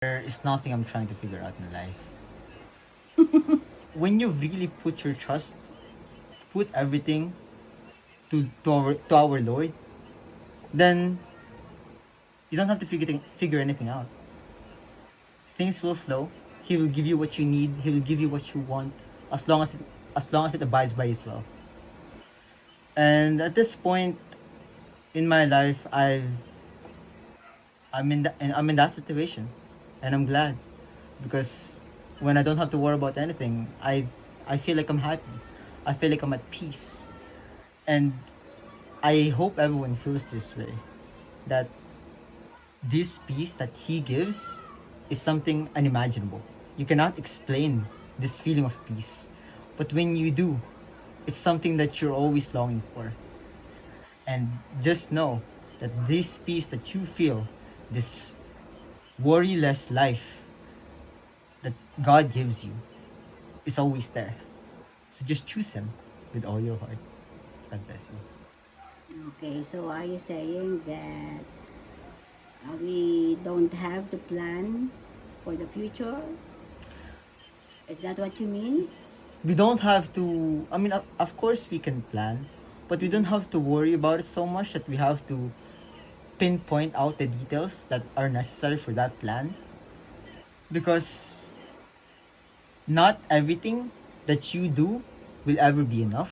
There is nothing I'm trying to figure out in life. When you really put your trust, put everything to our Lord, then you don't have to figure anything out. Things will flow. He will give you what you need. He will give you what you want, as long as it abides by His will. And at this point in my life, I'm in that situation, and I'm glad because when I don't have to worry about anything, I feel like I'm happy. I feel like I'm at peace, and I hope everyone feels this way. That this peace that He gives is something unimaginable. You cannot explain this feeling of peace, but when you do, it's something that you're always longing for. And just know that this peace that you feel, this worryless life that God gives you, is always there. So just choose Him with all your heart. God bless you. Okay, so are you saying that we don't have to plan for the future? Is that what you mean? We don't have to, I mean, of course we can plan, but we don't have to worry about it so much that we have to pinpoint out the details that are necessary for that plan. Because not everything that you do will ever be enough.